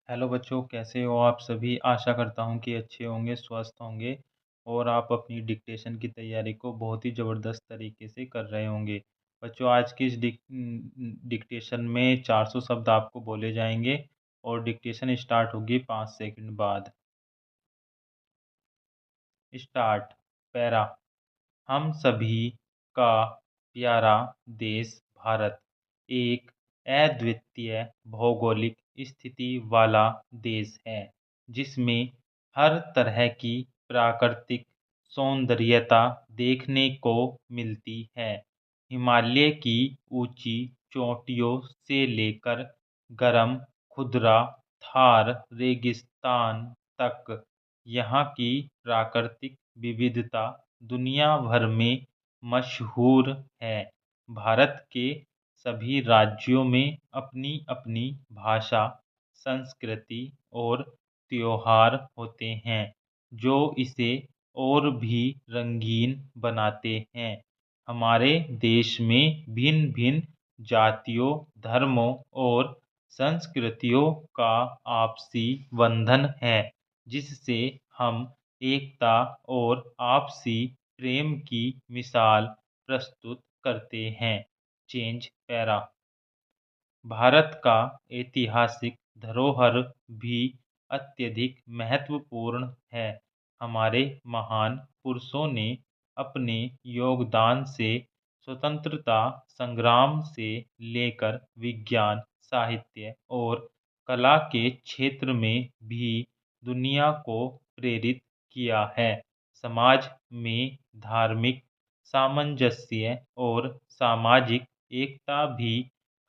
Hello बच्चों, कैसे हो आप सभी। आशा करता हूँ कि अच्छे होंगे, स्वस्थ होंगे और आप अपनी डिक्टेशन की तैयारी को बहुत ही ज़बरदस्त तरीके से कर रहे होंगे। बच्चों, आज की इस डिक्टेशन में 400 शब्द आपको बोले जाएंगे और डिक्टेशन स्टार्ट होगी 5 सेकंड बाद। स्टार्ट। पैरा। हम सभी का प्यारा देश भारत एक अद्वितीय भौगोलिक स्थिति वाला देश है, जिसमें हर तरह की प्राकृतिक सौंदर्यता देखने को मिलती है। हिमालय की ऊंची चोटियों से लेकर गर्म खुदरा थार रेगिस्तान तक यहाँ की प्राकृतिक विविधता दुनिया भर में मशहूर है। भारत के सभी राज्यों में अपनी अपनी भाषा, संस्कृति और त्योहार होते हैं, जो इसे और भी रंगीन बनाते हैं। हमारे देश में भिन्न भिन्न जातियों, धर्मों और संस्कृतियों का आपसी बंधन है, जिससे हम एकता और आपसी प्रेम की मिसाल प्रस्तुत करते हैं। Change para. भारत का ऐतिहासिक धरोहर भी अत्यधिक महत्वपूर्ण है। हमारे महान पुरुषों ने अपने योगदान से स्वतंत्रता संग्राम से लेकर विज्ञान, साहित्य और कला के क्षेत्र में भी दुनिया को प्रेरित किया है। समाज में धार्मिक सामंजस्य और सामाजिक एकता भी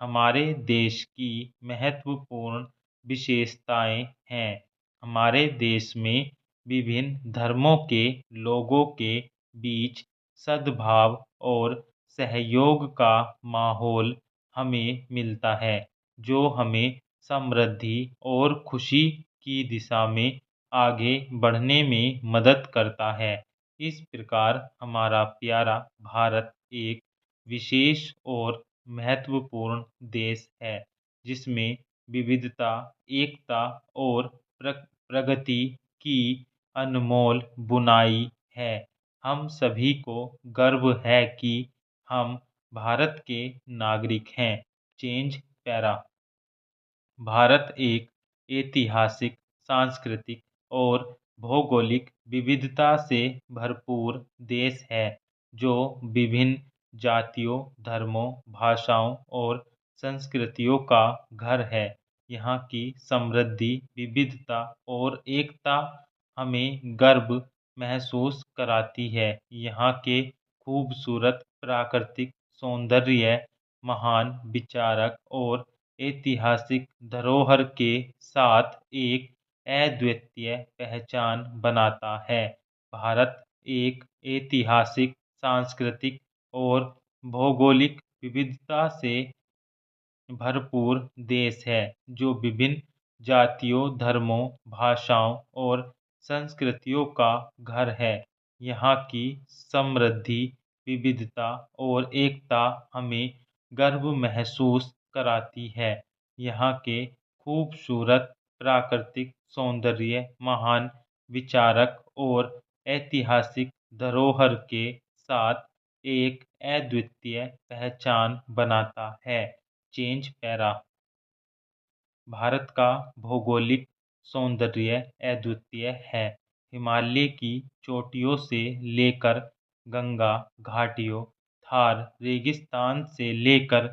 हमारे देश की महत्वपूर्ण विशेषताएं हैं। हमारे देश में विभिन्न धर्मों के लोगों के बीच सद्भाव और सहयोग का माहौल हमें मिलता है, जो हमें समृद्धि और खुशी की दिशा में आगे बढ़ने में मदद करता है। इस प्रकार हमारा प्यारा भारत एक विशेष और महत्वपूर्ण देश है, जिसमें विविधता, एकता और प्रगति की अनमोल बुनाई है। हम सभी को गर्व है कि हम भारत के नागरिक हैं। Change para. भारत एक ऐतिहासिक, सांस्कृतिक और भौगोलिक विविधता से भरपूर देश है, जो विभिन्न जातियों, धर्मों, भाषाओं और संस्कृतियों का घर है। यहाँ की समृद्धि, विविधता और एकता हमें गर्व महसूस कराती है। यहाँ के खूबसूरत प्राकृतिक सौंदर्य, महान विचारक और ऐतिहासिक धरोहर के साथ एक अद्वितीय पहचान बनाता है। भारत एक ऐतिहासिक, सांस्कृतिक और भौगोलिक विविधता से भरपूर देश है, जो विभिन्न जातियों, धर्मों, भाषाओं और संस्कृतियों का घर है। यहाँ की समृद्धि, विविधता और एकता हमें गर्व महसूस कराती है। यहाँ के खूबसूरत प्राकृतिक सौंदर्य, महान विचारक और ऐतिहासिक धरोहर के साथ एक अद्वितीय पहचान बनाता है। Change para. भारत का भौगोलिक सौंदर्य अद्वितीय है। हिमालय की चोटियों से लेकर गंगा घाटियों, थार रेगिस्तान से लेकर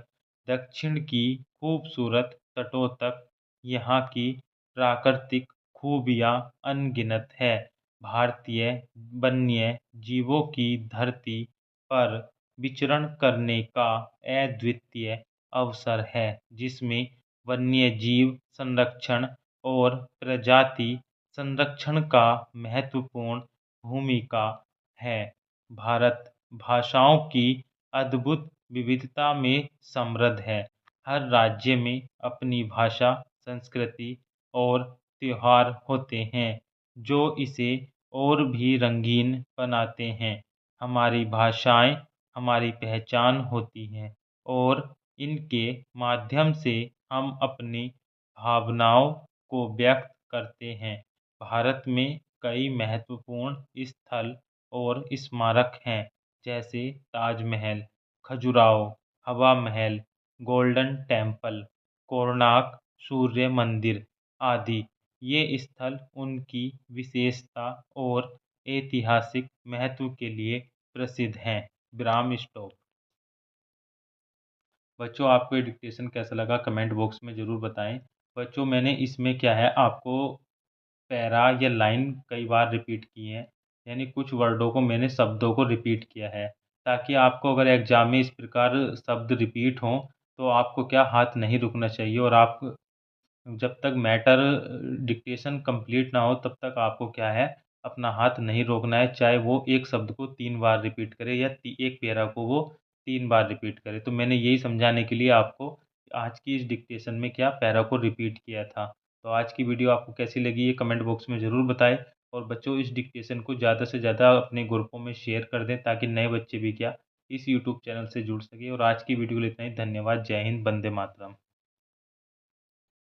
दक्षिण की खूबसूरत तटों तक यहाँ की प्राकृतिक खूबियाँ अनगिनत है। भारतीय वन्य जीवों की धरती पर विचरण करने का अद्वितीय अवसर है, जिसमें वन्यजीव संरक्षण और प्रजाति संरक्षण का महत्वपूर्ण भूमिका है। भारत भाषाओं की अद्भुत विविधता में समृद्ध है। हर राज्य में अपनी भाषा, संस्कृति और त्योहार होते हैं, जो इसे और भी रंगीन बनाते हैं। हमारी भाषाएं हमारी पहचान होती हैं और इनके माध्यम से हम अपनी भावनाओं को व्यक्त करते हैं। भारत में कई महत्वपूर्ण स्थल और स्मारक हैं, जैसे ताजमहल, खजुराहो, हवा महल, गोल्डन टेम्पल, कोणार्क सूर्य मंदिर आदि। ये स्थल उनकी विशेषता और ऐतिहासिक महत्व के लिए प्रसिद्ध हैं। विराम स्टॉप। बच्चों, आपको ये डिक्टेशन कैसा लगा कमेंट बॉक्स में ज़रूर बताएं। बच्चों, मैंने इसमें क्या है आपको पैरा या लाइन कई बार रिपीट की है, यानी कुछ वर्डों को मैंने शब्दों को रिपीट किया है, ताकि आपको अगर एग्जाम में इस प्रकार शब्द रिपीट हों तो आपको क्या हाथ नहीं रुकना चाहिए, और आप जब तक मैटर डिक्टेशन कंप्लीट ना हो तब तक आपको क्या है अपना हाथ नहीं रोकना है, चाहे वो एक शब्द को 3 बार रिपीट करे या एक पैरा को वो 3 बार रिपीट करे। तो मैंने यही समझाने के लिए आपको आज की इस डिक्टेशन में क्या पैरा को रिपीट किया था। तो आज की वीडियो आपको कैसी लगी ये कमेंट बॉक्स में ज़रूर बताएं, और बच्चों इस डिक्टेशन को ज़्यादा से ज़्यादा अपने ग्रुपों में शेयर कर दें, ताकि नए बच्चे भी क्या इस यूट्यूब चैनल से जुड़ सके। और आज की वीडियो के लिए इतना ही। धन्यवाद। जय हिंद। वंदे मातरम।